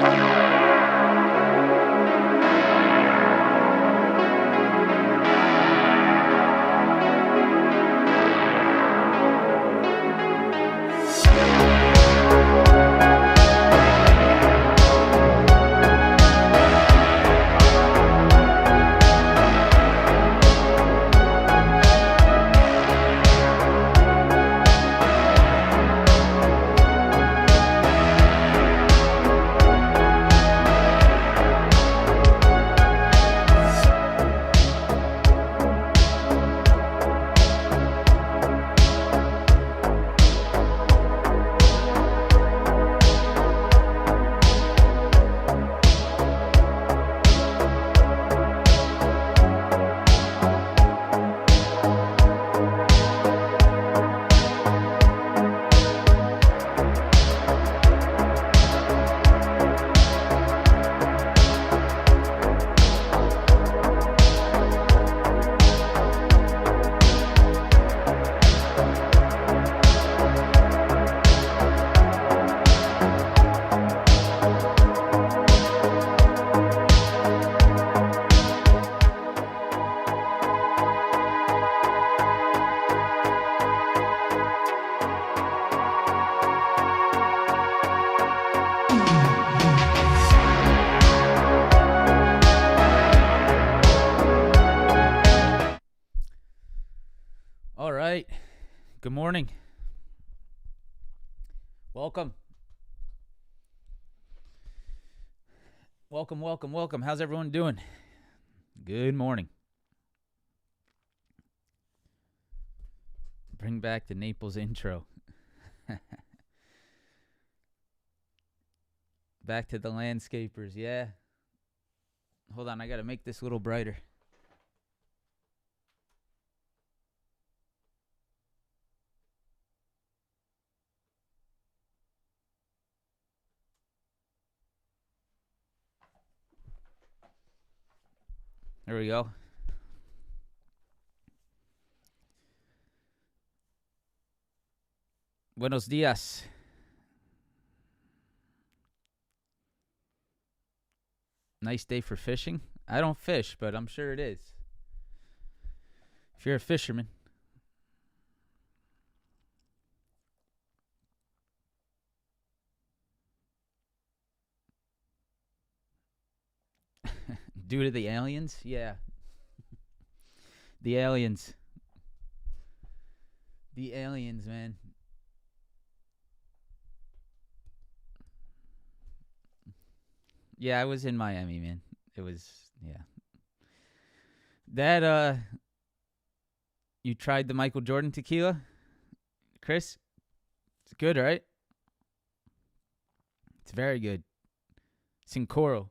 All right. Good morning. Welcome. Welcome. How's everyone doing? Good morning. Bring back the Naples intro. Back to the landscapers, yeah. Hold on, I got to make this a little brighter. There we go. Buenos dias. Nice day for fishing. I don't fish, but I'm sure it is. If you're a fisherman. Due to the aliens? Yeah. The aliens. The aliens, man. Yeah, I was in Miami, man. It was, yeah. That, you tried the Michael Jordan tequila? Chris? It's good, right? It's very good. Sincoro.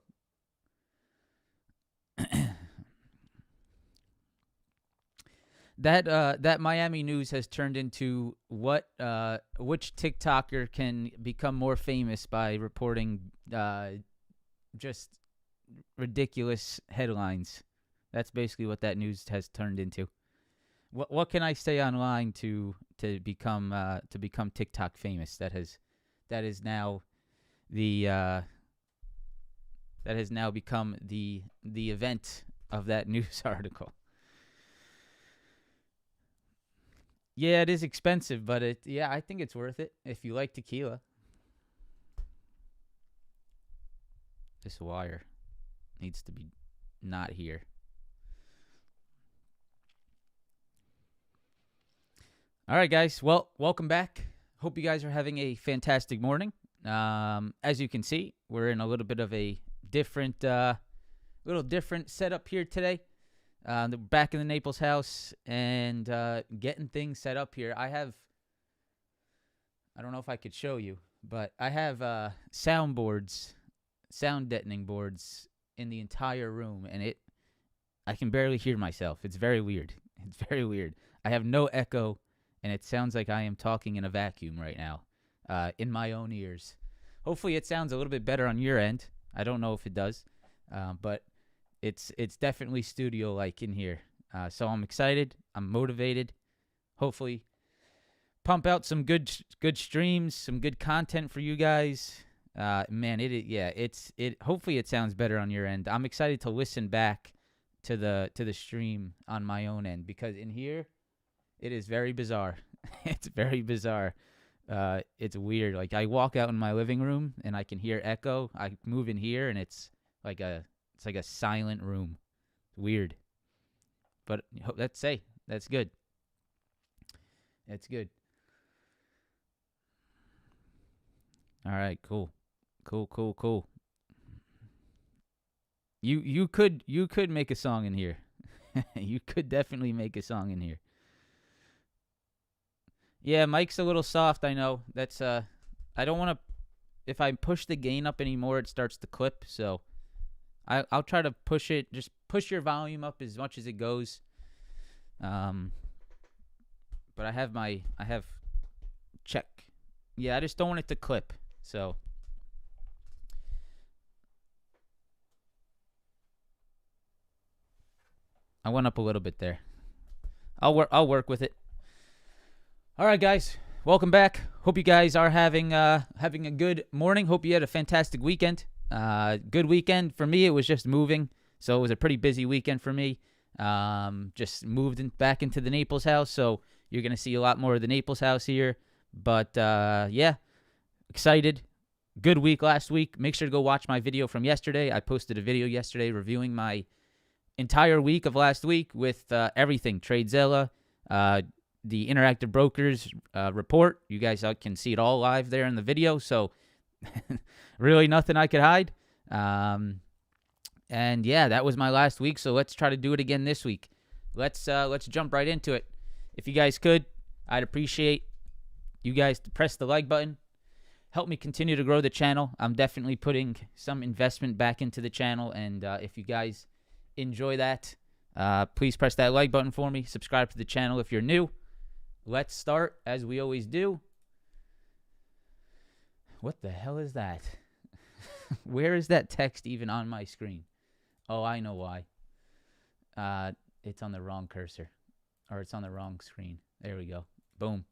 That Miami news has turned into which TikToker can become more famous by reporting just ridiculous headlines. That's basically what that news has turned into. What can I say online to become TikTok famous? That has now become the event of that news article. Yeah, it is expensive, but I think it's worth it if you like tequila. This wire needs to be not here. All right, guys. Well, welcome back. Hope you guys are having a fantastic morning. As you can see, we're in a little bit of a different setup here today. Back in the Naples house and getting things set up here. I don't know if I could show you, but I have sound deadening boards in the entire room, and I can barely hear myself. It's very weird. I have no echo, and it sounds like I am talking in a vacuum right now, in my own ears. Hopefully it sounds a little bit better on your end. I don't know if it does, but it's definitely studio-like in here. So I'm excited. I'm motivated. Hopefully pump out some good streams, some good content for you guys. Man, hopefully it sounds better on your end. I'm excited to listen back to the stream on my own end, because in here it is very bizarre. It's very bizarre. It's weird. Like, I walk out in my living room and I can hear echo. I move in here and it's like a silent room. Weird. But that's good. That's good. All right, cool. Cool. You could make a song in here. You could definitely make a song in here. Yeah, mic's a little soft, I know. That's I don't want to, if I push the gain up anymore, it starts to clip, so I'll try to push it. Just push your volume up as much as it goes. But I have check. Yeah, I just don't want it to clip. So I went up a little bit there. I'll work with it. All right, guys. Welcome back. Hope you guys are having a good morning. Hope you had a fantastic weekend. Good weekend for me. It was just moving, so it was a pretty busy weekend for me. Just moved back into the Naples house, so you're gonna see a lot more of the Naples house here. But yeah, excited. Good week last week. Make sure to go watch my video from yesterday. I posted a video yesterday reviewing my entire week of last week with everything. TradeZilla, the Interactive Brokers report. You guys can see it all live there in the video, so really nothing I could hide. And yeah, that was my last week, so let's try to do it again this week. Let's jump right into it. If you guys could, I'd appreciate you guys to press the like button. Help me continue to grow the channel. I'm definitely putting some investment back into the channel, and if you guys enjoy that, please press that like button for me. Subscribe to the channel if you're new. Let's start as we always do. What the hell is that? Where is that text even on my screen? Oh, I know why. It's on the wrong cursor, or it's on the wrong screen. There we go. Boom.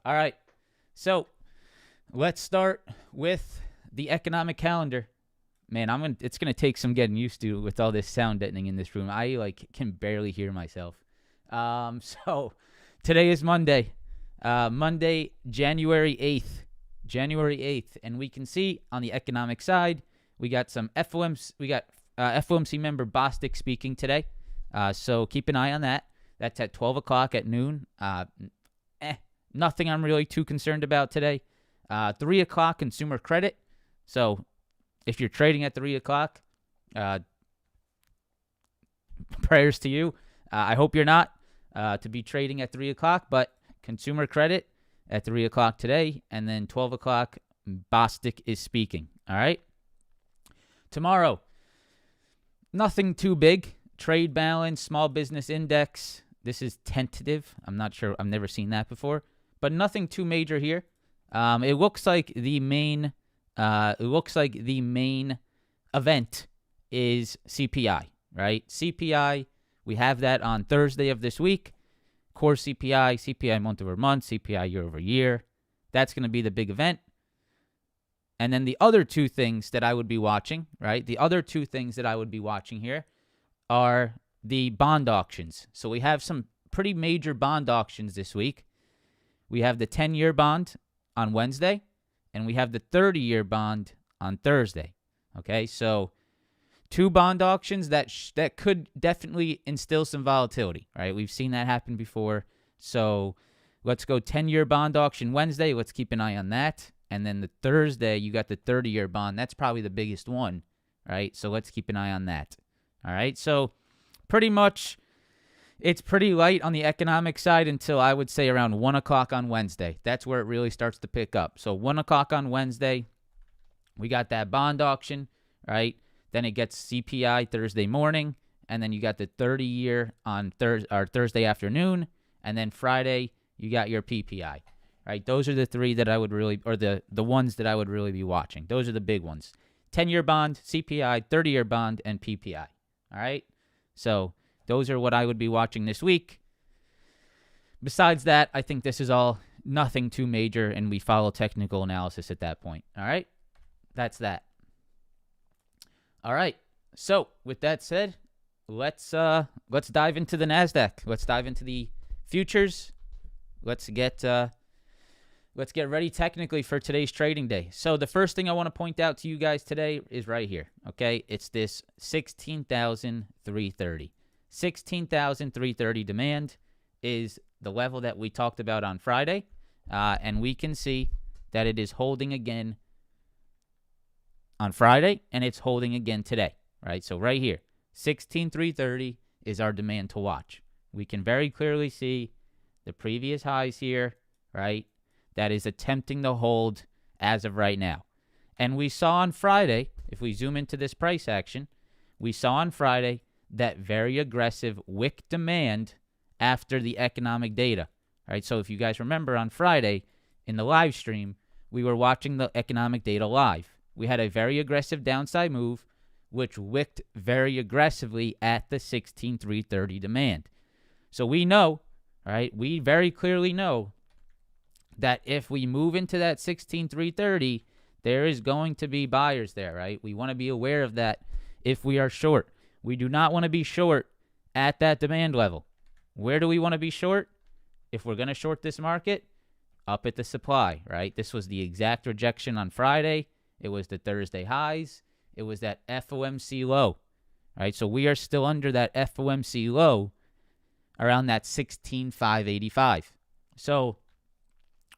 All right. So let's start with the economic calendar. Man, it's gonna take some getting used to with all this sound deadening in this room. I can barely hear myself. So today is Monday. Monday, January 8th. And we can see on the economic side, we got some FOMC member Bostic speaking today. So keep an eye on that. That's at 12 o'clock at noon. Nothing I'm really too concerned about today. 3 o'clock consumer credit. So if you're trading at 3 o'clock, prayers to you. I hope you're not to be trading at 3 o'clock, but consumer credit at 3 o'clock today, and then 12 o'clock, Bostic is speaking. All right? Tomorrow, nothing too big. Trade balance, small business index. This is tentative. I'm not sure. I've never seen that before, but nothing too major here. It looks like the main event is CPI, right? CPI, we have that on Thursday of this week. Core CPI, CPI month over month, CPI year over year. That's going to be the big event. And then the other two things that I would be watching, right? The other two things that I would be watching here are the bond auctions. So we have some pretty major bond auctions this week. We have the 10-year bond on Wednesday, and we have the 30-year bond on Thursday. Okay, so two bond auctions that could definitely instill some volatility, right? We've seen that happen before. So let's go 10-year bond auction Wednesday. Let's keep an eye on that. And then the Thursday, you got the 30-year bond. That's probably the biggest one, right? So let's keep an eye on that. All right, so pretty much it's pretty light on the economic side until I would say around 1 o'clock on Wednesday. That's where it really starts to pick up. So 1 o'clock on Wednesday, we got that bond auction, right? Then it gets CPI Thursday morning, and then you got the 30-year on Thursday afternoon, and then Friday you got your PPI, right? Those are the three that I would really, or the ones that I would really be watching. Those are the big ones. 10-year bond, CPI, 30-year bond, and PPI, all right? So those are what I would be watching this week. Besides that, I think this is all nothing too major, and we follow technical analysis at that point, all right? that's that. All right. So with that said, let's dive into the Nasdaq. Let's dive into the futures. Let's get ready technically for today's trading day. So the first thing I want to point out to you guys today is right here. Okay, it's this 16,330. 16,330 demand is the level that we talked about on Friday, and we can see that it is holding again on Friday, and it's holding again today. Right, so right here, 16,330 is our demand to watch. We can very clearly see the previous highs here, right? That is attempting to hold as of right now. And we saw on Friday, if we zoom into this price action, we saw on Friday that very aggressive wick demand after the economic data, right? So if you guys remember on Friday in the live stream, we were watching the economic data live. We had a very aggressive downside move, which wicked very aggressively at the 16,330 demand. So we know, right? We very clearly know that if we move into that 16,330, there is going to be buyers there, right? We want to be aware of that if we are short. We do not want to be short at that demand level. Where do we want to be short? If we're going to short this market, up at the supply, right? This was the exact rejection on Friday. It was the Thursday highs. It was that FOMC low, right? So we are still under that FOMC low around that 16,585. So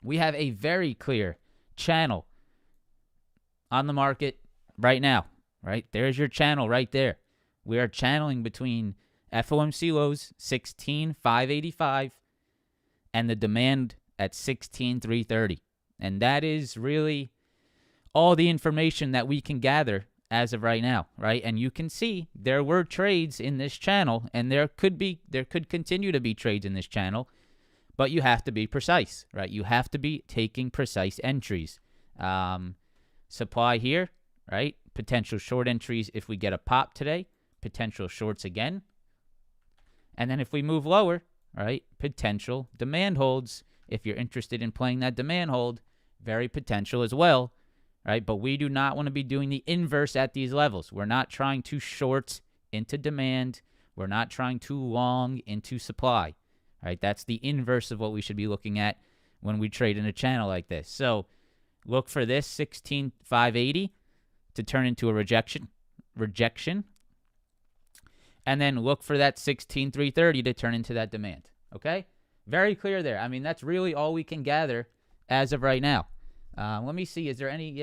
we have a very clear channel on the market right now, right? There's your channel right there. We are channeling between FOMC lows, 16,585, and the demand at 16,330. And that is really all the information that we can gather as of right now, right? And you can see there were trades in this channel, and there could continue to be trades in this channel, but you have to be precise, right? You have to be taking precise entries. Supply here, right? Potential short entries if we get a pop today, potential shorts again. And then if we move lower, right? Potential demand holds. If you're interested in playing that demand hold, very potential as well. Right? But we do not want to be doing the inverse at these levels. We're not trying to short into demand. We're not trying to long into supply. Right? That's the inverse of what we should be looking at when we trade in a channel like this. So look for this 16,580 to turn into a rejection. And then look for that 16,330 to turn into that demand. Okay? Very clear there. I mean, that's really all we can gather as of right now. Let me see. Is there any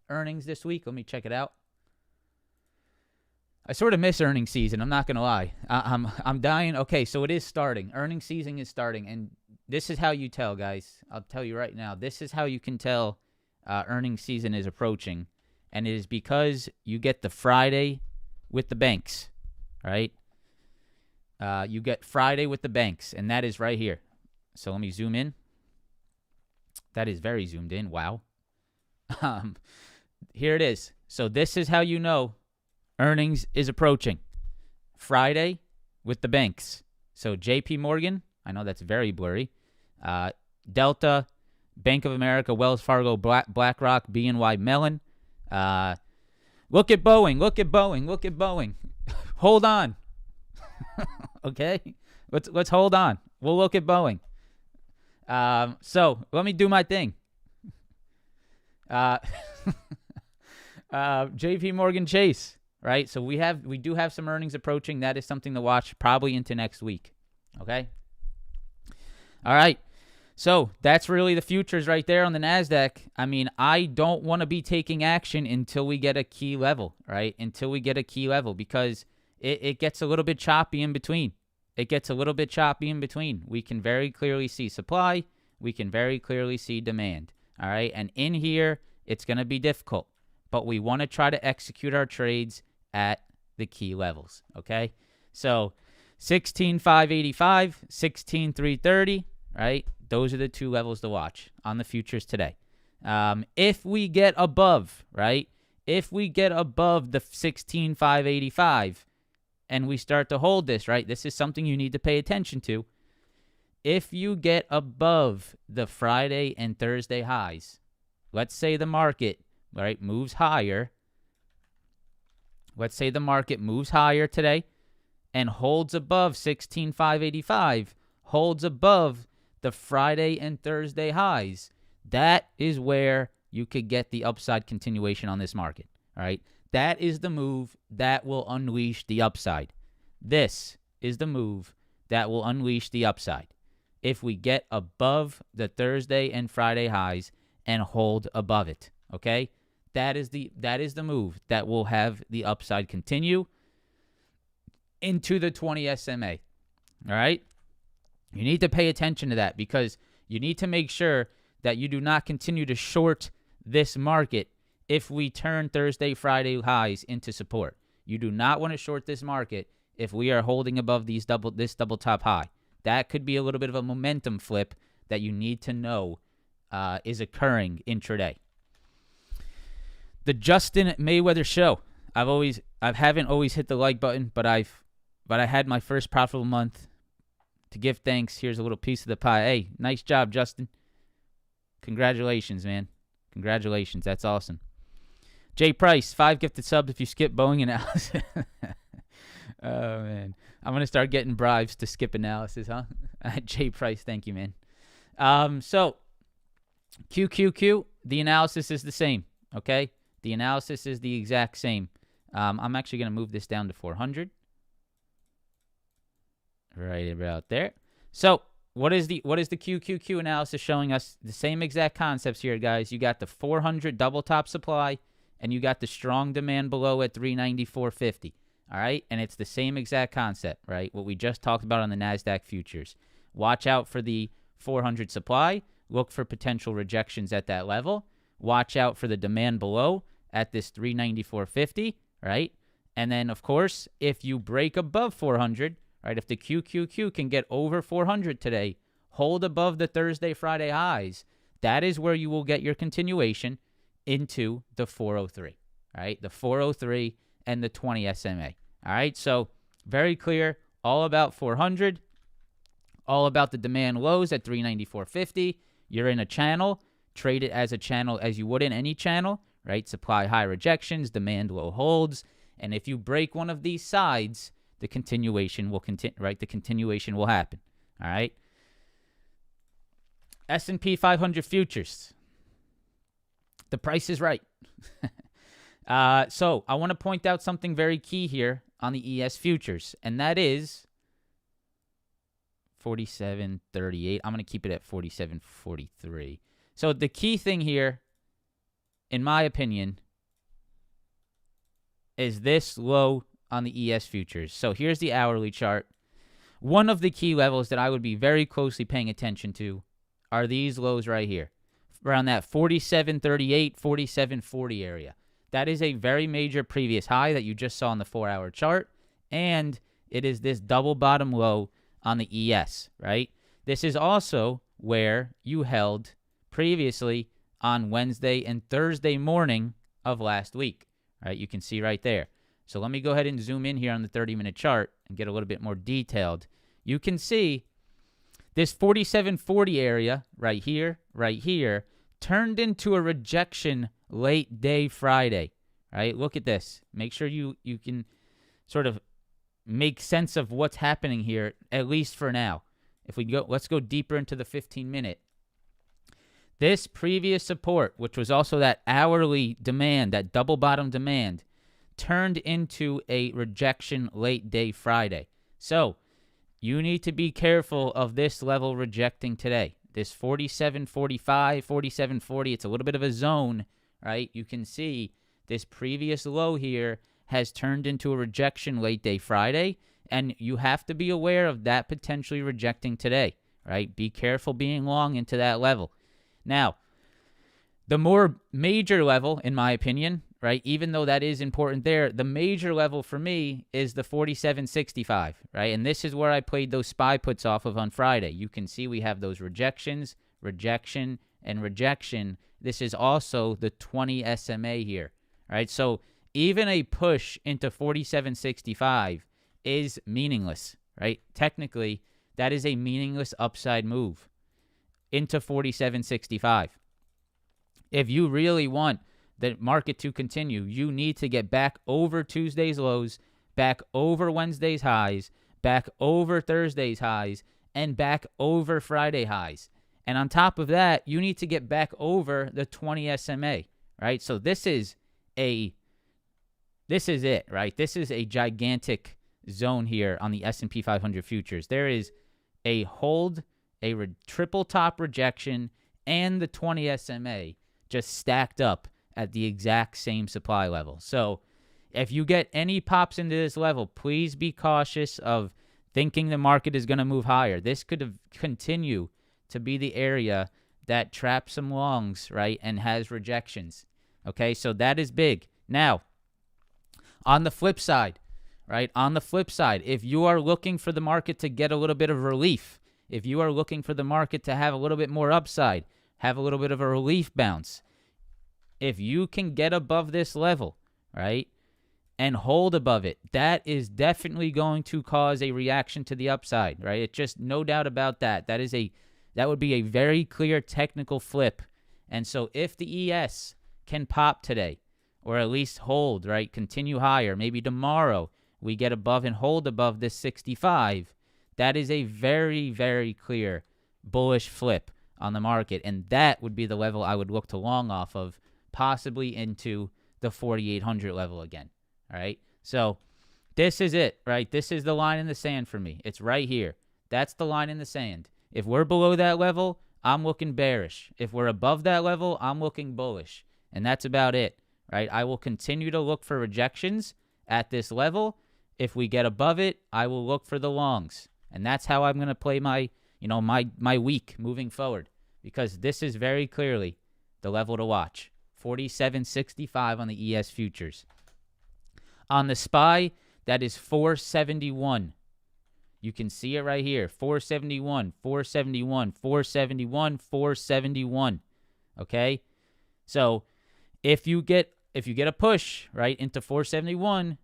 earnings this week? Let me check it out. I sort of miss earnings season. I'm not gonna lie. I'm dying. Okay, so it is starting. Earnings season is starting, and this is how you tell, guys. I'll tell you right now. This is how you can tell earnings season is approaching, and it is because you get the Friday with the banks, right? You get Friday with the banks, and that is right here. So let me zoom in. That is very zoomed in. Wow. Here it is. So this is how you know earnings is approaching. Friday with the banks. So JP Morgan, I know that's very blurry. Delta, Bank of America, Wells Fargo, BlackRock, BNY Mellon. Look at Boeing. Look at Boeing. Look at Boeing. Hold on. Okay? Let's hold on. We'll look at Boeing. So let me do my thing. JP Morgan Chase, right? So we do have some earnings approaching. That is something to watch probably into next week. Okay. All right. So that's really the futures right there on the Nasdaq. I mean, I don't want to be taking action until we get a key level, right? Until we get a key level, because it gets a little bit choppy in between. It gets a little bit choppy in between. We can very clearly see supply. We can very clearly see demand. All right. And in here, it's going to be difficult, but we want to try to execute our trades at the key levels. Okay. So 16,585, 16,330, right? Those are the two levels to watch on the futures today. If we get above, right? If we get above the 16,585 and we start to hold this, right? This is something you need to pay attention to. If you get above the Friday and Thursday highs, let's say the market right, moves higher, let's say the market moves higher today and holds above 16,585, holds above the Friday and Thursday highs, that is where you could get the upside continuation on this market. All right. That is the move that will unleash the upside. This is the move that will unleash the upside. If we get above the Thursday and Friday highs and hold above it, okay? That is the move that will have the upside continue into the 20 SMA. All right? You need to pay attention to that because you need to make sure that you do not continue to short this market if we turn Thursday, Friday highs into support. You do not want to short this market if we are holding above this double top high. That could be a little bit of a momentum flip that you need to know is occurring intraday. The Justin Mayweather show. I haven't always hit the like button, but I had my first profitable month. To give thanks, here's a little piece of the pie. Hey, nice job, Justin. Congratulations, man. Congratulations. That's awesome. Jay Price, 5 gifted subs if you skip Boeing analysis. Oh, man. I'm going to start getting bribes to skip analysis, huh? Jay Price, thank you, man. So, QQQ, the analysis is the same, okay? The analysis is the exact same. I'm actually going to move this down to 400. Right about there. So, what is the QQQ analysis showing us? The same exact concepts here, guys. You got the 400 double top supply, and you got the strong demand below at 394.50. All right, and it's the same exact concept, right? What we just talked about on the NASDAQ futures. Watch out for the 400 supply. Look for potential rejections at that level. Watch out for the demand below at this 394.50, right? And then, of course, if you break above 400, right, if the QQQ can get over 400 today, hold above the Thursday, Friday highs, that is where you will get your continuation into the 403, right? The 403 and the 20 SMA. All right, so very clear, all about 400, all about the demand lows at 394.50. You're in a channel, trade it as a channel as you would in any channel, right? Supply high rejections, demand low holds, and if you break one of these sides, the continuation will continue, right? The continuation will happen. All right. S&P 500 futures. The price is right. So I want to point out something very key here on the ES futures, and that is 47.38. I'm going to keep it at 47.43. So the key thing here, in my opinion, is this low on the ES futures. So here's the hourly chart. One of the key levels that I would be very closely paying attention to are these lows right here, around that 47.38, 47.40 area. That is a very major previous high that you just saw on the 4-hour chart, and it is this double bottom low on the ES, right? This is also where you held previously on Wednesday and Thursday morning of last week, right? You can see right there. So let me go ahead and zoom in here on the 30-minute chart and get a little bit more detailed. You can see this 47.40 area right here, turned into a rejection late day Friday, right? Look at this. Make sure you can sort of make sense of what's happening here, at least for now. If we go, let's go deeper into the 15-minute. This previous support, which was also that hourly demand, that double bottom demand, turned into a rejection late day Friday. So you need to be careful of this level rejecting today. This 47.45, 47.40, it's a little bit of a zone, right? You can see this previous low here has turned into a rejection late day Friday, and you have to be aware of that potentially rejecting today, right? Be careful being long into that level. Now, the more major level, in my opinion, right, even though that is important there, the major level for me is the 47.65, right? And this is where I played those SPY puts off of on Friday. You can see we have those rejections, rejection, and rejection. This is also the 20 SMA here, right? So even a push into 47.65 is meaningless, right? Technically, that is a meaningless upside move into 47.65. If you really want the market to continue, you need to get back over Tuesday's lows, back over Wednesday's highs, back over Thursday's highs, and back over Friday highs. And on top of that, you need to get back over the 20 SMA, right? So this is it, right? This is a gigantic zone here on the S&P 500 futures. There is a hold, triple top rejection, and the 20 SMA just stacked up at the exact same supply level. So if you get any pops into this level, please be cautious of thinking the market is going to move higher. This could continue to be the area that traps some longs, right, and has rejections. Okay, so that is big. Now, on the flip side, right, if you are looking for the market to get a little bit of relief, if you are looking for the market to have a little bit more upside, have a little bit of a relief bounce, if you can get above this level, right, and hold above it, that is definitely going to cause a reaction to the upside, right? It's just no doubt about that. That would be a very clear technical flip. And so if the ES can pop today, or at least hold, right, continue higher, maybe tomorrow we get above and hold above this 65, that is a very, very clear bullish flip on the market. And that would be the level I would look to long off of, possibly into the 4,800 level again. All right. So this is it, right? This is the line in the sand for me. It's right here. That's the line in the sand. If we're below that level, I'm looking bearish. If we're above that level, I'm looking bullish. And that's about it, right? I will continue to look for rejections at this level. If we get above it, I will look for the longs. And that's how I'm going to play my week moving forward, because this is very clearly the level to watch. 47.65 on the ES futures. On the SPY, that is 471. You can see it right here. 471, 471, 471, 471. Okay? So if you get a push, right, into 471,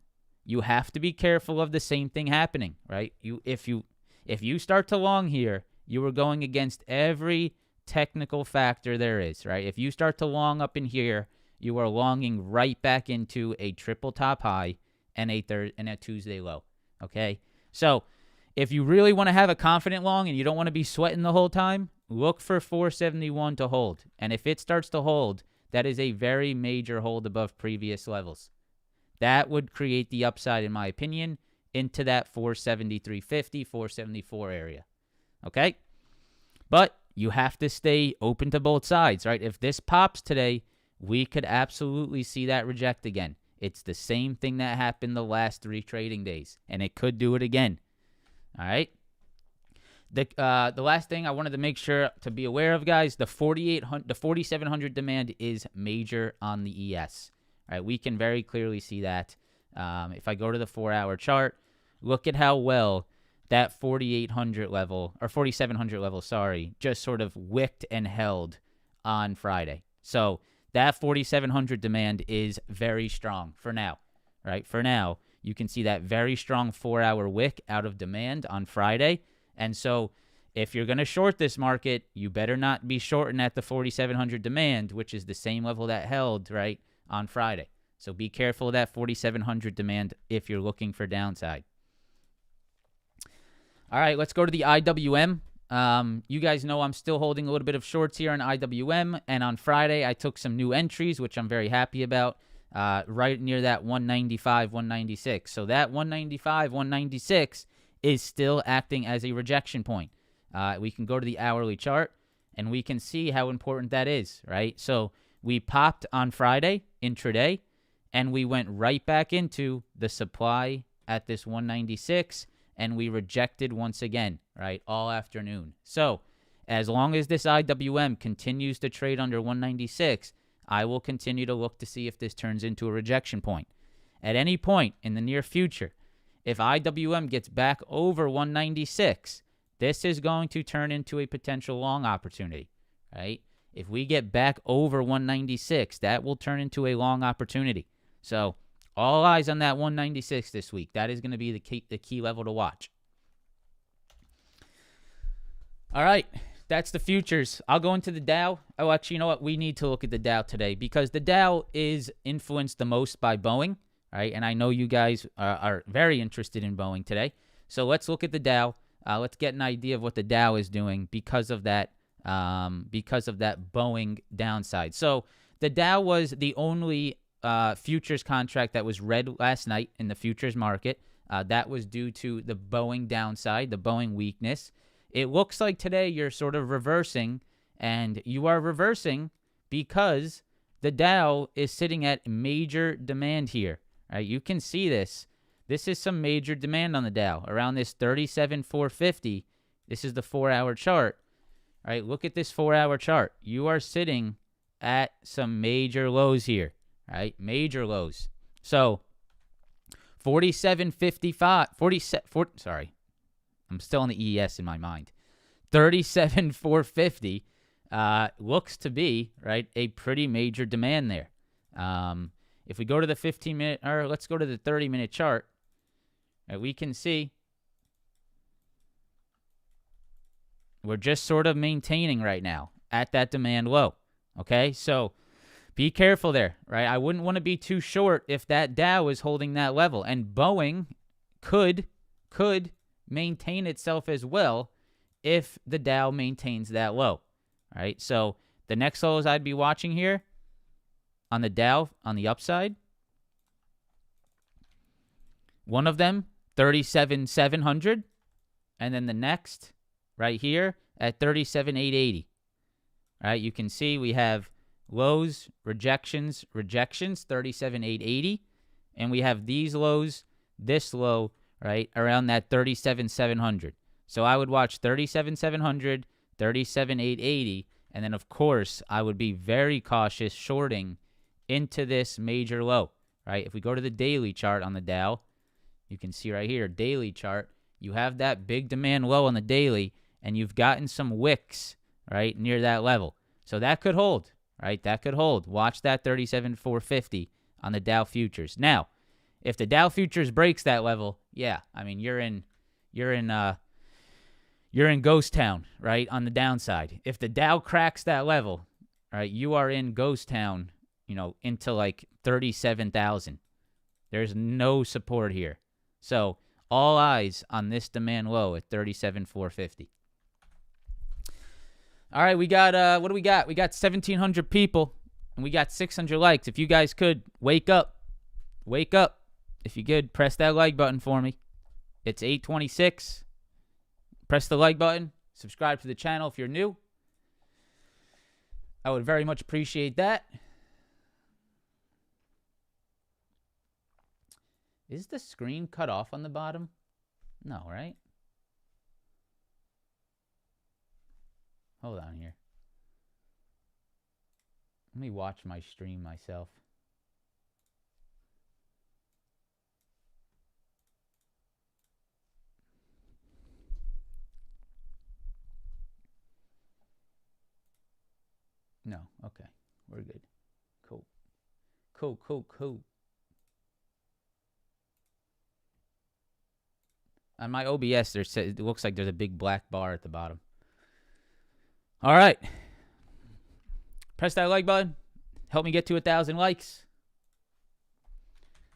you have to be careful of the same thing happening, right? If you start to long here, you are going against every technical factor there is, right? If you start to long up in here, you are longing right back into a triple top high and a Tuesday low. Okay, so if you really want to have a confident long and you don't want to be sweating the whole time, look for 471 to hold. And if it starts to hold, that is a very major hold above previous levels. That would create the upside, in my opinion, into that 473.50, 474 area. Okay, but you have to stay open to both sides, right? If this pops today, we could absolutely see that reject again. It's the same thing that happened the last 3 trading days, and it could do it again. All right. The last thing I wanted to make sure to be aware of, guys, the 4,700 demand is major on the ES. All right, we can very clearly see that. If I go to the 4-hour chart, look at how well that 4,800 level, or 4,700 level, just sort of wicked and held on Friday. So that 4,700 demand is very strong for now, right? For now, you can see that very strong 4-hour wick out of demand on Friday. And so if you're going to short this market, you better not be shorting at the 4,700 demand, which is the same level that held, right, on Friday. So be careful of that 4,700 demand if you're looking for downside. All right, let's go to the IWM. You guys know I'm still holding a little bit of shorts here on IWM, and on Friday I took some new entries, which I'm very happy about, right near that 195, 196. So that 195, 196 is still acting as a rejection point. We can go to the hourly chart, and we can see how important that is, right? So we popped on Friday, intraday, and we went right back into the supply at this 196, and we rejected once again, right, all afternoon. So as long as this IWM continues to trade under 196, I will continue to look to see if this turns into a rejection point. At any point in the near future, if IWM gets back over 196, this is going to turn into a potential long opportunity, right? If we get back over 196, that will turn into a long opportunity. So all eyes on that 196 this week. That is going to be the key level to watch. All right. That's the futures. I'll go into the Dow. Oh, actually, you know what? We need to look at the Dow today because the Dow is influenced the most by Boeing, right? And I know you guys are very interested in Boeing today. So let's look at the Dow. Let's get an idea of what the Dow is doing because of that Boeing downside. So the Dow was the only futures contract that was red last night in the futures market. That was due to the Boeing downside, the Boeing weakness. It looks like today you're sort of reversing, and you are reversing because the Dow is sitting at major demand here. Right? You can see this. This is some major demand on the Dow around this 37,450. This is the 4-hour chart. All right, look at this 4-hour chart. You are sitting at some major lows here, right? Major lows. So 47.55, sorry. I'm still on the ES in my mind. 37,450 looks to be, right, a pretty major demand there. If we go to the 15-minute, or let's go to the 30-minute chart, right, we can see we're just sort of maintaining right now at that demand low. Okay, so be careful there, right? I wouldn't want to be too short if that Dow is holding that level. And Boeing could maintain itself as well if the Dow maintains that low. All right, so the next lows I'd be watching here on the Dow on the upside, one of them, 37,700, and then the next right here at 37,880. All right, you can see we have lows, rejections, 37,880, and we have these lows, this low, right, around that 37,700. So I would watch 37,700, 37,880, and then, of course, I would be very cautious shorting into this major low, right? If we go to the daily chart on the Dow, you can see right here, daily chart, you have that big demand low on the daily, and you've gotten some wicks, right, near that level. So that could hold, right? That could hold. Watch that 37,450 on the Dow futures. Now, if the Dow futures breaks that level, yeah, I mean you're in ghost town, right? On the downside. If the Dow cracks that level, right, you are in ghost town, into like 37,000. There's no support here. So all eyes on this demand low at 37,450. All right, we got, what do we got? We got 1,700 people, and we got 600 likes. If you guys could, wake up. Wake up. If you could, press that like button for me. It's 8:26. Press the like button. Subscribe to the channel if you're new. I would very much appreciate that. Is the screen cut off on the bottom? No, right? Hold on here. Let me watch my stream myself. No, okay. We're good. Cool. Cool. On my OBS, it looks like there's a big black bar at the bottom. All right. Press that like button. Help me get to 1,000 likes.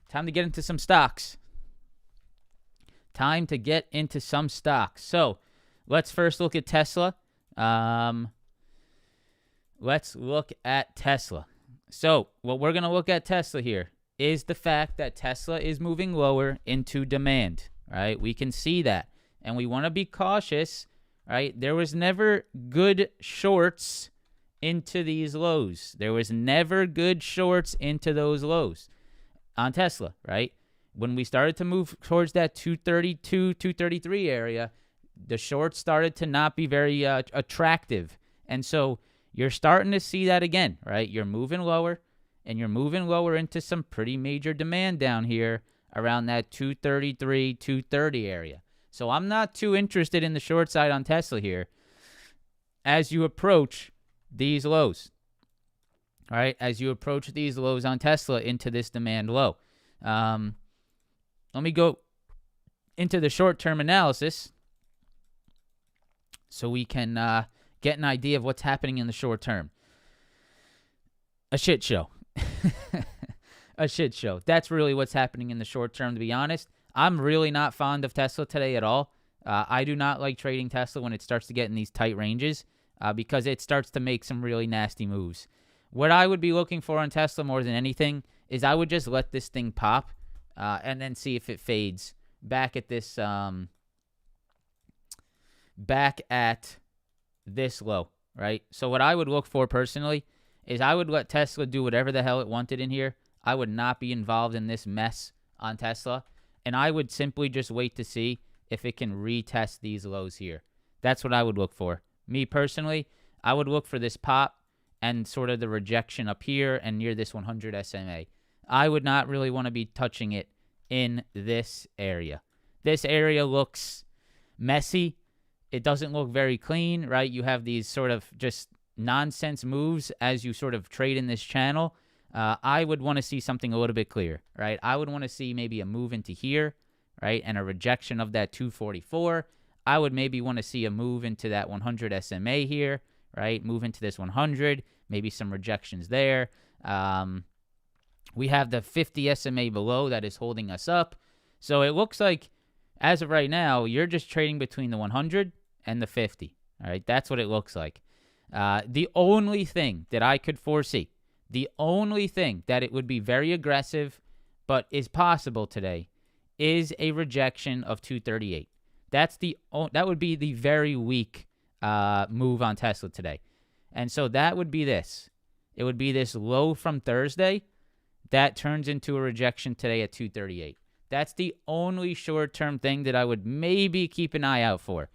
Time to get into some stocks. So let's first look at Tesla. Let's look at Tesla. So what we're going to look at Tesla here is the fact that Tesla is moving lower into demand, right? We can see that. And we want to be cautious, right? There was never good shorts into these lows. There was never good shorts into those lows on Tesla, right? When we started to move towards that 232, 233 area, the shorts started to not be very attractive. And so you're starting to see that again, right? You're moving lower, and you're moving lower into some pretty major demand down here around that 233, 230 area. So I'm not too interested in the short side on Tesla here as you approach these lows, all right? As you approach these lows on Tesla into this demand low. Let me go into the short-term analysis so we can get an idea of what's happening in the short term. A shit show. A shit show. That's really what's happening in the short term, to be honest. I'm really not fond of Tesla today at all. I do not like trading Tesla when it starts to get in these tight ranges because it starts to make some really nasty moves. What I would be looking for on Tesla more than anything is I would just let this thing pop and then see if it fades back at this low, right? So what I would look for personally is I would let Tesla do whatever the hell it wanted in here. I would not be involved in this mess on Tesla, and I would simply just wait to see if it can retest these lows here. That's what I would look for. Me personally, I would look for this pop and sort of the rejection up here and near this 100 SMA. I would not really want to be touching it in this area. This area looks messy. It doesn't look very clean, right? You have these sort of just nonsense moves as you sort of trade in this channel. I would want to see something a little bit clear, right? I would want to see maybe a move into here, right, and a rejection of that 244. I would maybe want to see a move into that 100 SMA here, right? Move into this 100, maybe some rejections there. We have the 50 SMA below that is holding us up. So it looks like, as of right now, you're just trading between the 100 and the 50, all right? That's what it looks like. The only thing that I could foresee, the only thing that it would be very aggressive but is possible today is a rejection of 238. That would be the very weak move on Tesla today. And so that would be this. It would be this low from Thursday that turns into a rejection today at 238. That's the only short-term thing that I would maybe keep an eye out for.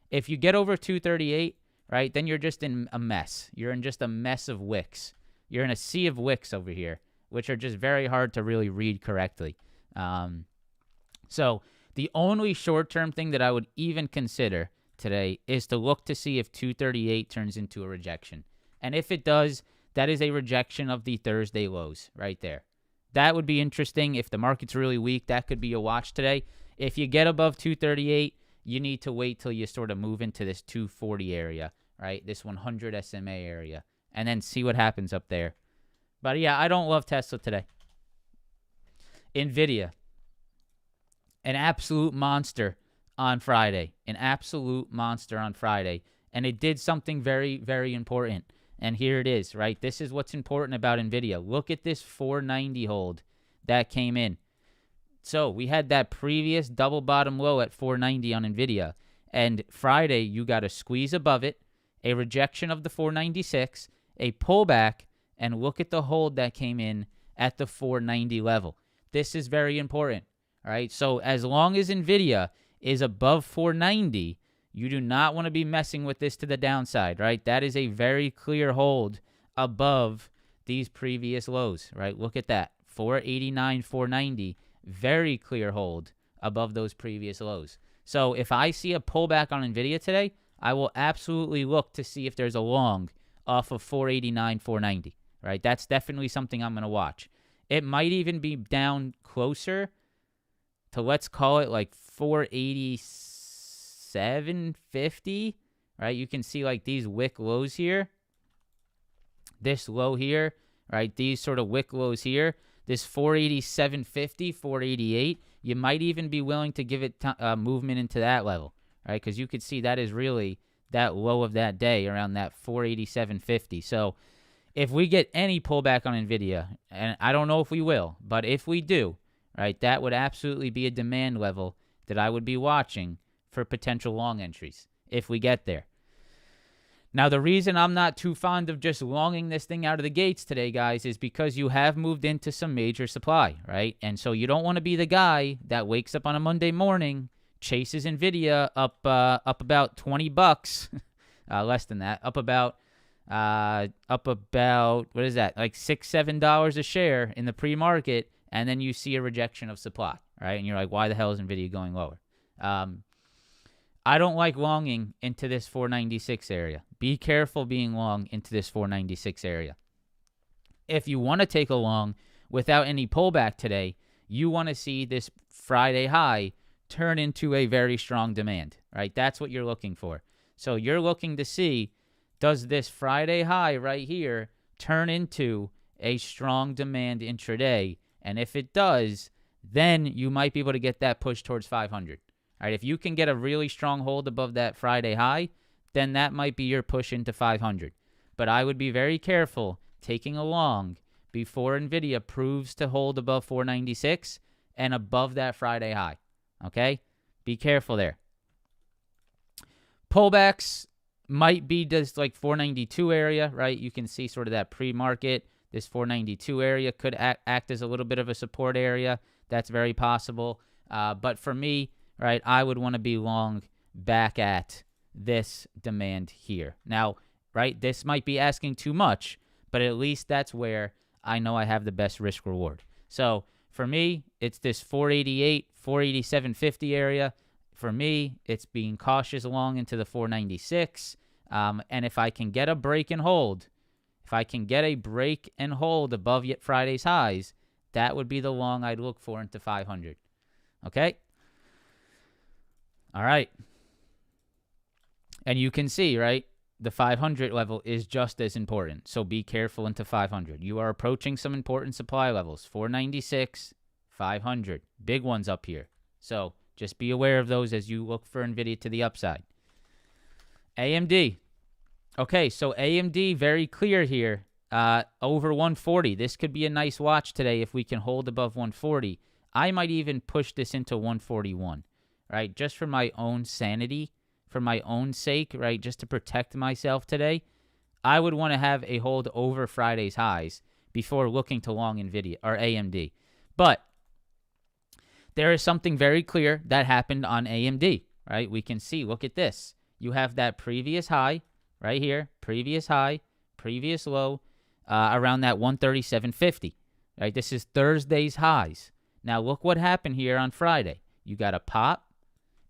If you get over 238, right, then you're just in a mess. You're in just a mess of wicks. You're in a sea of wicks over here, which are just very hard to really read correctly. So the only short-term thing that I would even consider today is to look to see if 238 turns into a rejection. And if it does, that is a rejection of the Thursday lows right there. That would be interesting. If the market's really weak, that could be a watch today. If you get above 238, you need to wait till you sort of move into this 240 area, right? This 100 SMA area, and then see what happens up there. But yeah, I don't love Tesla today. NVIDIA, an absolute monster on Friday. An absolute monster on Friday. And it did something very, very important. And here it is, right? This is what's important about NVIDIA. Look at this 490 hold that came in. So we had that previous double bottom low at 490 on NVIDIA. And Friday, you got a squeeze above it, a rejection of the 496, a pullback, and look at the hold that came in at the 490 level. This is very important, all right? So as long as NVIDIA is above 490, you do not want to be messing with this to the downside, right? That is a very clear hold above these previous lows, right? Look at that, 489, 490, very clear hold above those previous lows. So if I see a pullback on NVIDIA today, I will absolutely look to see if there's a long off of 489, 490, right? That's definitely something I'm going to watch. It might even be down closer to, let's call it like 487.50, right? You can see like these wick lows here. This low here, right? These sort of wick lows here. This 487.50, 488. You might even be willing to give it movement into that level, right? Because you could see that is really that low of that day around that 487.50. So if we get any pullback on NVIDIA, and I don't know if we will, but if we do, right, that would absolutely be a demand level that I would be watching for potential long entries if we get there. Now, the reason I'm not too fond of just longing this thing out of the gates today, guys, is because you have moved into some major supply, right? And so you don't want to be the guy that wakes up on a Monday morning, chases NVIDIA up about $20, less than that, up about what is that, like $6-7 a share in the pre-market, and then you see a rejection of supply, right? And you're like, why the hell is NVIDIA going lower? I don't like longing into this 496 area. Be careful being long into this 496 area. If you want to take a long without any pullback today, you want to see this Friday high turn into a very strong demand, right? That's what you're looking for. So you're looking to see does this Friday high right here turn into a strong demand intraday? And if it does, then you might be able to get that push towards 500. All right, if you can get a really strong hold above that Friday high, then that might be your push into 500. But I would be very careful taking a long before NVIDIA proves to hold above 496 and above that Friday high. Okay? Be careful there. Pullbacks might be just like 492 area, right? You can see sort of that pre-market. This 492 area could act as a little bit of a support area. That's very possible. But for me, right, I would want to be long back at this demand here. Now, right, this might be asking too much, but at least that's where I know I have the best risk reward. So for me, it's this 488, 487.50 area. For me, it's being cautious along into the 496. And if I can get a break and hold, above yet Friday's highs, that would be the long I'd look for into 500. Okay? All right. And you can see, right, the 500 level is just as important. So be careful into 500. You are approaching some important supply levels. 496, 500. Big ones up here. So just be aware of those as you look for NVIDIA to the upside. AMD. Okay, so AMD very clear here. Over 140. This could be a nice watch today if we can hold above 140. I might even push this into 141, right? Just for my own sanity, for my own sake, right? Just to protect myself today, I would want to have a hold over Friday's highs before looking to long NVIDIA or AMD. But there is something very clear that happened on AMD, right? We can see, look at this. You have that previous high right here, previous high, previous low, around that 137.50, right? This is Thursday's highs. Now, look what happened here on Friday. You got a pop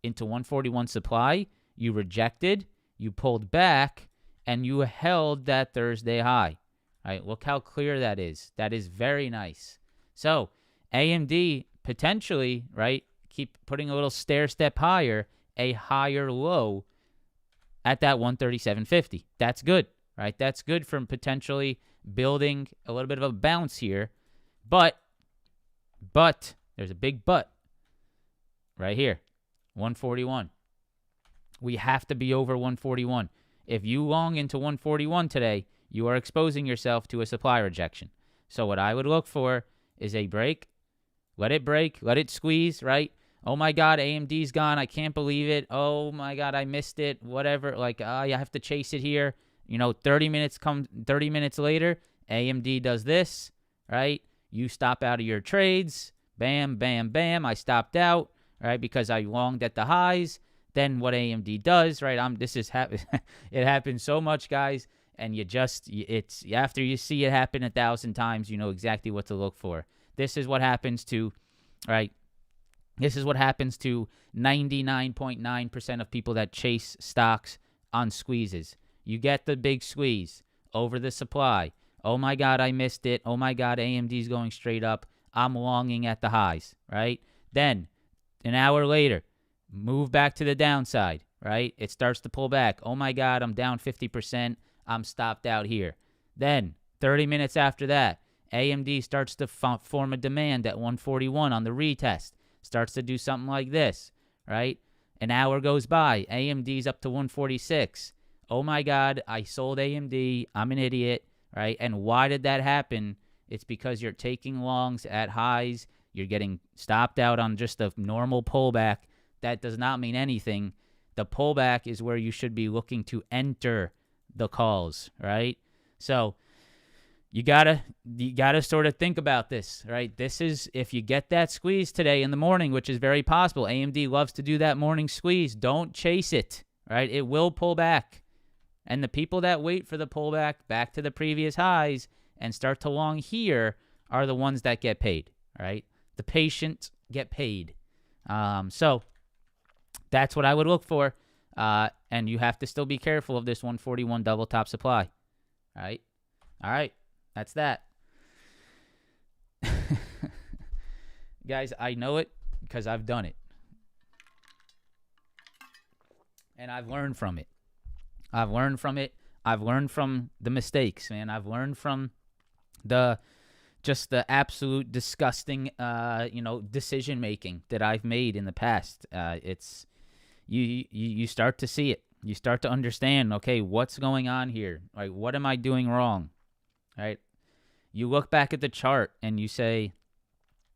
into 141 supply. You rejected. You pulled back, and you held that Thursday high. Right? Look how clear that is. That is very nice. So, AMD potentially, right, keep putting a little stair step higher, a higher low at that 137.50. That's good, right? That's good from potentially building a little bit of a bounce here. But, there's a big but right here, 141. We have to be over 141. If you long into 141 today, you are exposing yourself to a supply rejection. So what I would look for is a break. Let it break. Let it squeeze, right? Oh, my God, AMD's gone. I can't believe it. Oh, my God, I missed it. Whatever. Like, you have to chase it here. 30 minutes later, AMD does this, right? You stop out of your trades. Bam, bam, bam. I stopped out, right, because I longed at the highs. Then what AMD does, right? It happens so much, guys, and it's after you see it happen 1,000 times, you know exactly what to look for. This is what happens to, right? This is what happens to 99.9% of people that chase stocks on squeezes. You get the big squeeze over the supply. Oh, my God, I missed it. Oh, my God, AMD's going straight up. I'm longing at the highs, right? Then, an hour later, move back to the downside, right? It starts to pull back. Oh, my God, I'm down 50%. I'm stopped out here. Then, 30 minutes after that, AMD starts to form a demand at 141 on the retest. Starts to do something like this, right? An hour goes by. AMD's up to 146. Oh, my God, I sold AMD. I'm an idiot, right? And why did that happen? It's because you're taking longs at highs. You're getting stopped out on just a normal pullback. That does not mean anything. The pullback is where you should be looking to enter the calls, right? So you gotta sort of think about this, right? This is, if you get that squeeze today in the morning, which is very possible. AMD loves to do that morning squeeze. Don't chase it, right? It will pull back. And the people that wait for the pullback back to the previous highs and start to long here are the ones that get paid, right? The patient get paid. So that's what I would look for. And you have to still be careful of this 141 double top supply, right? All right. That's that. Guys, I know it because I've done it. And I've learned from it. I've learned from the mistakes, man. I've learned from the absolute disgusting, decision making that I've made in the past. It's you start to see it. You start to understand, okay, what's going on here? Like, what am I doing wrong? Right? You look back at the chart and you say,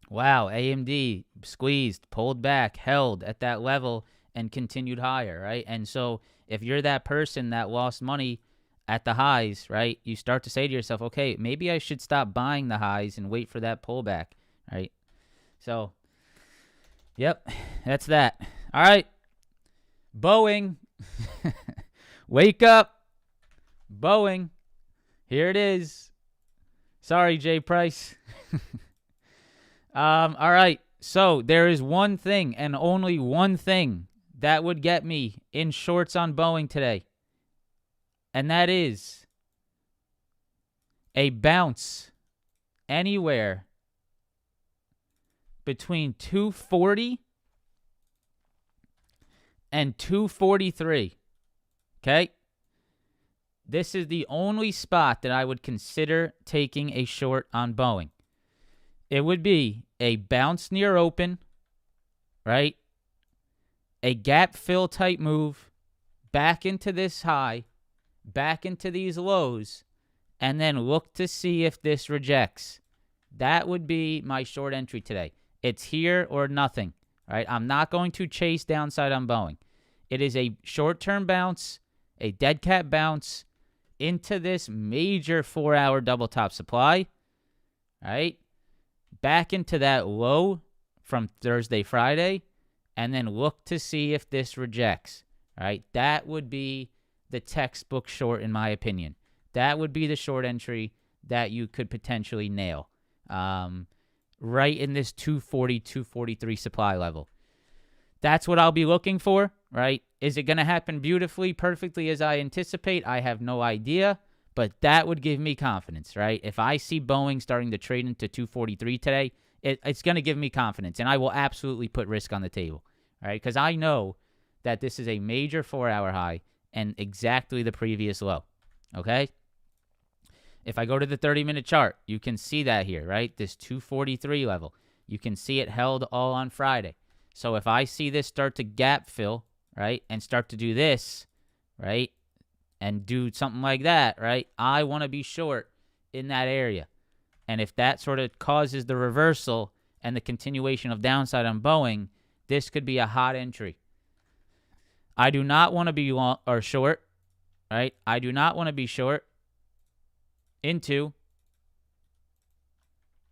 wow, AMD squeezed, pulled back, held at that level, and continued higher, right? And so if you're that person that lost money at the highs, right, you start to say to yourself, okay, maybe I should stop buying the highs and wait for that pullback, right? So, yep, that's that. All right, Boeing. Wake up. Boeing. Here it is. Sorry, Jay Price. All right. So there is one thing and only one thing that would get me in shorts on Boeing today. And that is a bounce anywhere between 240 and 243. Okay? This is the only spot that I would consider taking a short on Boeing. It would be a bounce near open, right? A gap fill type move, back into this high, back into these lows, and then look to see if this rejects. That would be my short entry today. It's here or nothing, right? I'm not going to chase downside on Boeing. It is a short-term bounce, a dead cat bounce into this major 4-hour double top supply, right? Back into that low from Thursday, Friday, and then look to see if this rejects, right? That would be the textbook short, in my opinion. That would be the short entry that you could potentially nail, right in this 240, 243 supply level. That's what I'll be looking for, right? Is it going to happen beautifully, perfectly as I anticipate? I have no idea, but that would give me confidence, right? If I see Boeing starting to trade into 243 today, it's going to give me confidence, and I will absolutely put risk on the table, right? Because I know that this is a major 4-hour high and exactly the previous low, okay? If I go to the 30-minute chart, you can see that here, right? This 243 level. You can see it held all on Friday. So if I see this start to gap fill, right, and start to do this, right, and do something like that, right, I want to be short in that area. And if that sort of causes the reversal and the continuation of downside on Boeing, this could be a hot entry. I do not want to be long or short, right? I do not want to be short into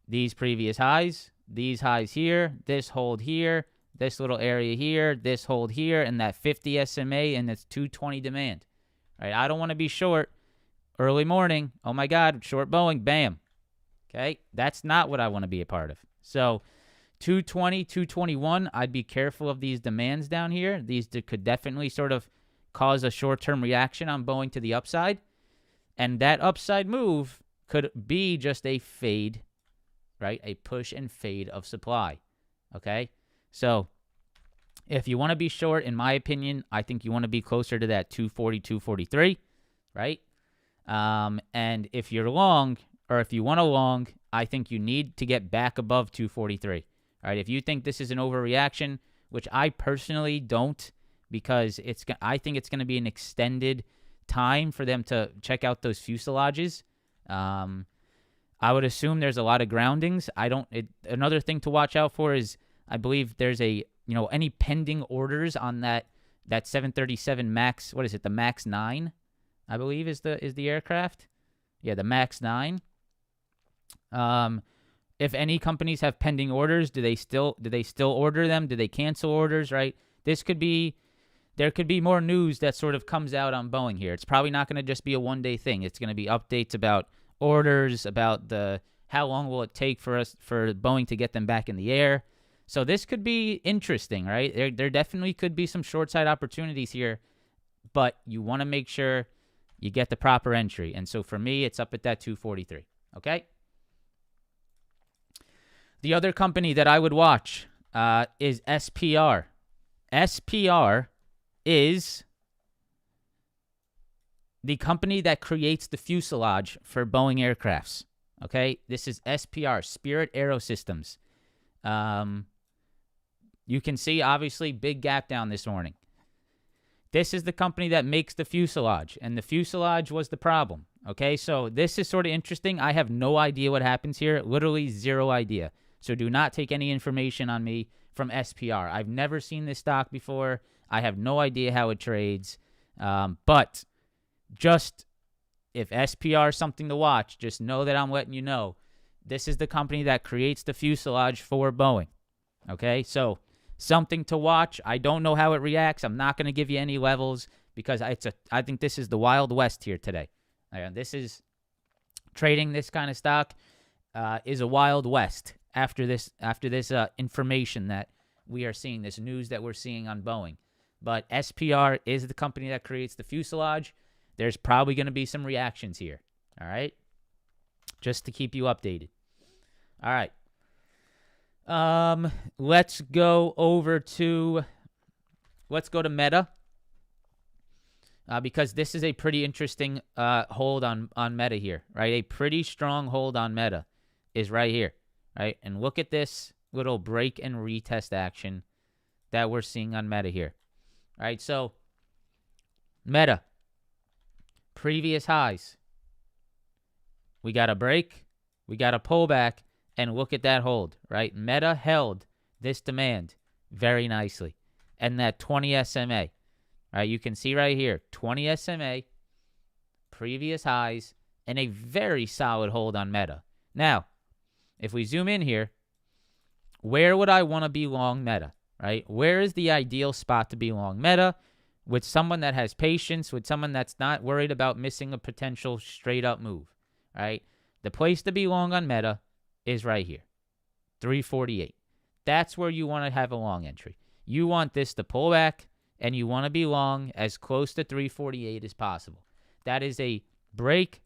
these previous highs, these highs here, this hold here, this little area here, this hold here, and that 50 SMA and this 220 demand, right? I don't want to be short early morning. Oh, my God, short Boeing, bam. Okay, that's not what I want to be a part of. So 220, 221, I'd be careful of these demands down here. These could definitely sort of cause a short-term reaction on Boeing to the upside. And that upside move could be just a fade, right? A push and fade of supply, okay? So if you want to be short, in my opinion, I think you want to be closer to that 240, 243, right? And if you're long, or if you want to long, I think you need to get back above 243, right? If you think this is an overreaction, which I personally don't, because I think it's going to be an extended time for them to check out those fuselages. I would assume there's a lot of groundings. Another thing to watch out for is I believe there's any pending orders on that 737 MAX. What is it? The MAX 9, I believe is the aircraft. Yeah, the MAX 9. If any companies have pending orders, do they still order them? Do they cancel orders? Right. There could be more news that sort of comes out on Boeing here. It's probably not going to just be a one-day thing. It's going to be updates about orders, about how long will it take for Boeing to get them back in the air. So this could be interesting, right? There definitely could be some short side opportunities here, but you want to make sure you get the proper entry. And so for me, it's up at that 243. Okay. The other company that I would watch is SPR. SPR is the company that creates the fuselage for Boeing aircrafts. Okay, this is SPR, Spirit Aerosystems. You can see, obviously, big gap down this morning. This is the company that makes the fuselage, and the fuselage was the problem. Okay, so this is sort of interesting. I have no idea what happens here, literally zero idea. So do not take any information on me from SPR. I've never seen this stock before. I have no idea how it trades. But just if SPR is something to watch, just know that I'm letting you know. This is the company that creates the fuselage for Boeing. Okay, so something to watch. I don't know how it reacts. I'm not going to give you any levels because I think this is the Wild West here today. This is trading this kind of stock is a Wild West after this information that we are seeing, this news that we're seeing on Boeing. But SPR is the company that creates the fuselage. There's probably going to be some reactions here. All right, just to keep you updated. All right. Let's go to Meta. Because this is a pretty interesting hold on Meta here, right? A pretty strong hold on Meta is right here, right? And look at this little break and retest action that we're seeing on Meta here, right? So Meta, previous highs. We got a break, we got a pullback, and look at that hold, right? Meta held this demand very nicely, and that 20 SMA. All right, you can see right here, 20 SMA, previous highs, and a very solid hold on Meta. Now, if we zoom in here, where would I want to be long Meta, right? Where is the ideal spot to be long Meta with someone that has patience, with someone that's not worried about missing a potential straight-up move, right? The place to be long on Meta is right here, 348. That's where you want to have a long entry. You want this to pull back, and you want to be long as close to 348 as possible. That is a break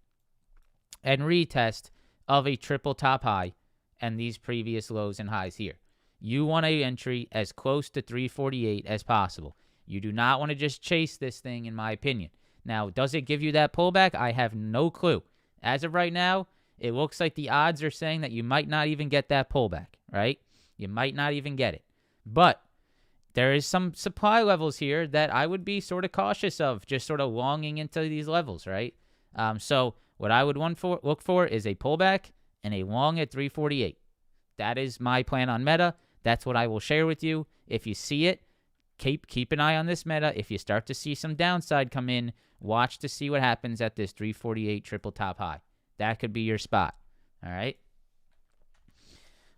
and retest of a triple top high and these previous lows and highs here. You want an entry as close to 348 as possible. You do not want to just chase this thing, in my opinion. Now, does it give you that pullback? I have no clue. As of right now, it looks like the odds are saying that you might not even get that pullback, right? You might not even get it. But there is some supply levels here that I would be sort of cautious of, just sort of longing into these levels, right? So what I would look for is a pullback and a long at 348. That is my plan on Meta. That's what I will share with you. If you see it, keep an eye on this Meta. If you start to see some downside come in, watch to see what happens at this 348 triple top high. That could be your spot. All right.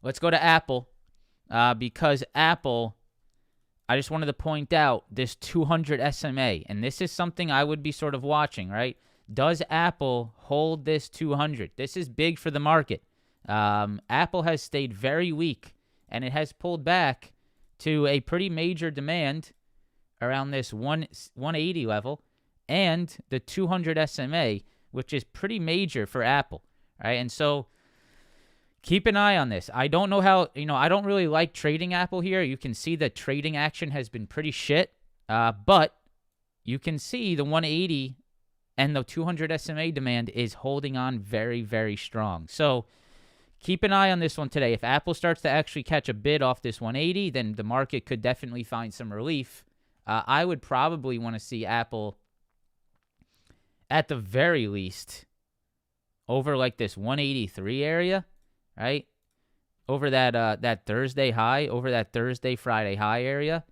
Let's go to Apple because Apple, I just wanted to point out this 200 SMA, and this is something I would be sort of watching, right? Does Apple hold this 200? This is big for the market. Apple has stayed very weak, and it has pulled back to a pretty major demand around this 180 level and the 200 SMA, which is pretty major for Apple, right? And so keep an eye on this. I don't know how, I don't really like trading Apple here. You can see the trading action has been pretty shit, but you can see the 180 and the 200 SMA demand is holding on very, very strong. So keep an eye on this one today. If Apple starts to actually catch a bid off this 180, then the market could definitely find some relief. I would probably want to see Apple, at the very least, over like this 183 area, right? Over that Thursday high, over that Thursday, Friday high area.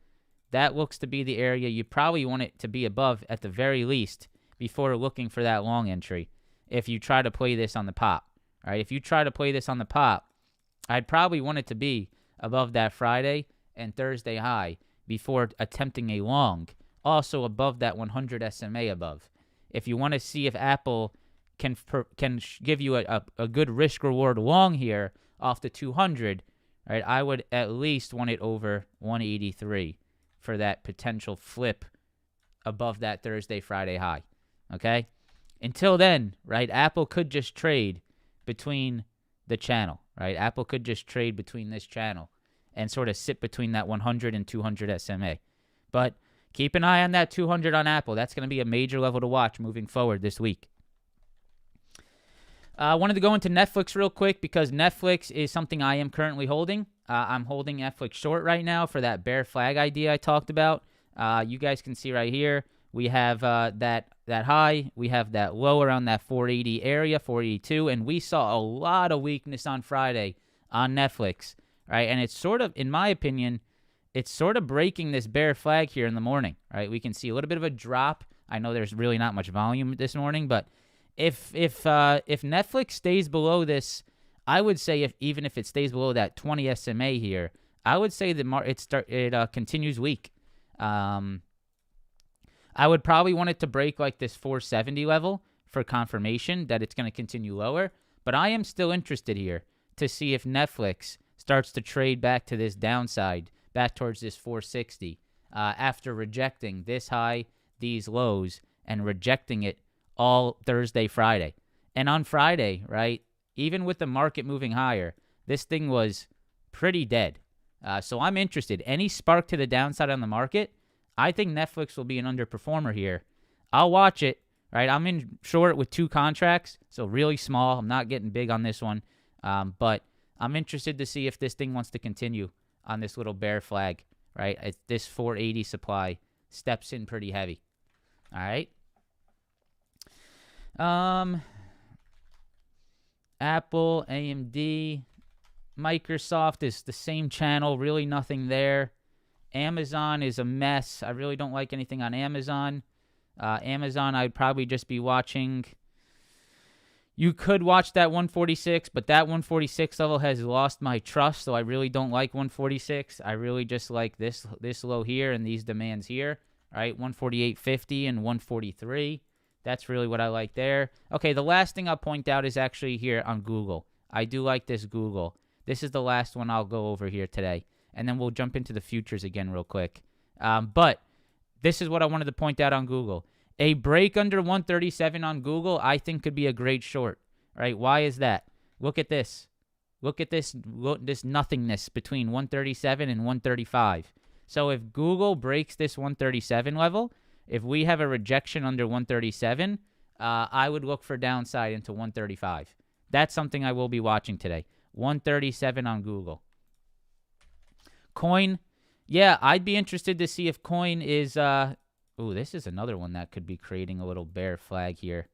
That looks to be the area you probably want it to be above at the very least before looking for that long entry if you try to play this on the pop. All right, if you try to play this on the pop, I'd probably want it to be above that Friday and Thursday high before attempting a long, also above that 100 SMA above. If you want to see if Apple can give you a good risk-reward long here off the 200, right, I would at least want it over 183 for that potential flip above that Thursday, Friday high, okay? Until then, right, Apple could just trade between the channel, right? Apple could just trade between this channel and sort of sit between that 100 and 200 SMA. But Keep an eye on that 200 on Apple. That's going to be a major level to watch moving forward this week. I wanted to go into Netflix real quick because Netflix is something I am currently holding. I'm holding Netflix short right now for that bear flag idea I talked about. You guys can see right here, we have that high. We have that low around that 480 area, 482, and we saw a lot of weakness on Friday on Netflix, right? And it's sort of, in my opinion, it's sort of breaking this bear flag here in the morning, right? We can see a little bit of a drop. I know there's really not much volume this morning, but if Netflix stays below this, I would say even if it stays below that 20 SMA here, I would say that it continues weak. I would probably want it to break like this 470 level for confirmation that it's going to continue lower. But I am still interested here to see if Netflix starts to trade back to this downside, back towards this 460, after rejecting this high, these lows, and rejecting it all Thursday, Friday. And on Friday, right, even with the market moving higher, this thing was pretty dead. So I'm interested. Any spark to the downside on the market, I think Netflix will be an underperformer here. I'll watch it, right? I'm in short with 2 contracts, so really small. I'm not getting big on this one. But I'm interested to see if this thing wants to continue on this little bear flag, right? This 480 supply steps in pretty heavy. All right. Apple, AMD, Microsoft is the same channel. Really nothing there. Amazon is a mess. I really don't like anything on Amazon. Amazon, I'd probably just be watching. You could watch that 146, but that 146 level has lost my trust, so I really don't like 146. I really just like this low here and these demands here, right? 148.50 and 143. That's really what I like there. Okay, the last thing I'll point out is actually here on Google. I do like this Google. This is the last one I'll go over here today. And then we'll jump into the futures again real quick. But this is what I wanted to point out on Google. A break under 137 on Google, I think, could be a great short. Right? Why is that? Look at this. Look at this nothingness between 137 and 135. So if Google breaks this 137 level, if we have a rejection under 137, I would look for downside into 135. That's something I will be watching today. 137 on Google. Coin, yeah, I'd be interested to see if Coin is, this is another one that could be creating a little bear flag here.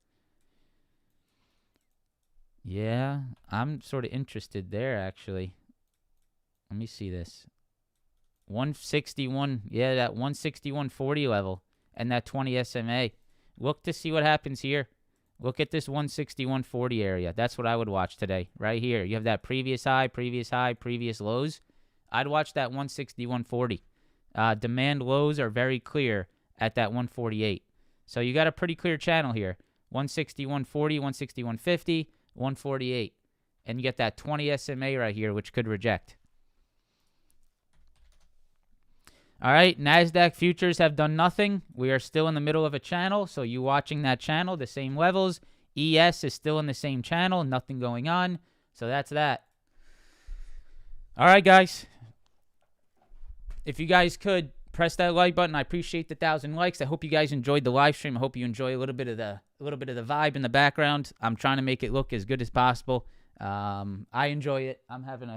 Yeah, I'm sort of interested there, actually. Let me see this. 161, yeah, that 161.40 level and that 20 SMA. Look to see what happens here. Look at this 161.40 area. That's what I would watch today, right here. You have that previous high, previous lows. I'd watch that 161.40. Demand lows are very clear at that 148. So you got a pretty clear channel here. 161.40, 161.50, 148. And you get that 20 SMA right here, which could reject. All right, NASDAQ futures have done nothing. We are still in the middle of a channel, so you watching that channel, the same levels. ES is still in the same channel, nothing going on. So that's that. All right, guys. If you guys could press that like button, I appreciate the 1,000 likes. I hope you guys enjoyed the live stream. I hope you enjoy a little bit of the vibe in the background. I'm trying to make it look as good as possible. I enjoy it. I'm having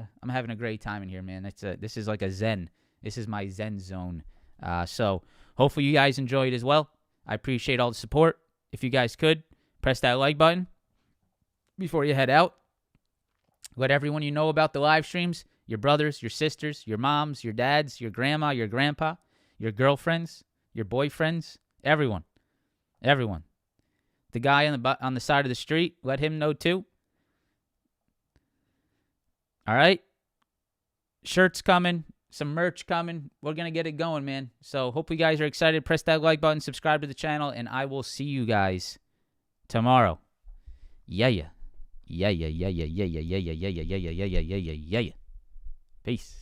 a great time in here, man. This is like a zen. This is my zen zone. So hopefully you guys enjoy it as well. I appreciate all the support. If you guys could press that like button before you head out. Let everyone you know about the live streams. Your brothers, your sisters, your moms, your dads, your grandma, your grandpa, your girlfriends, your boyfriends, everyone. Everyone. The guy on the side of the street, let him know too. All right? Shirts coming, some merch coming. We're going to get it going, man. So hope you guys are excited. Press that like button, subscribe to the channel, and I will see you guys tomorrow. Yeah. Peace.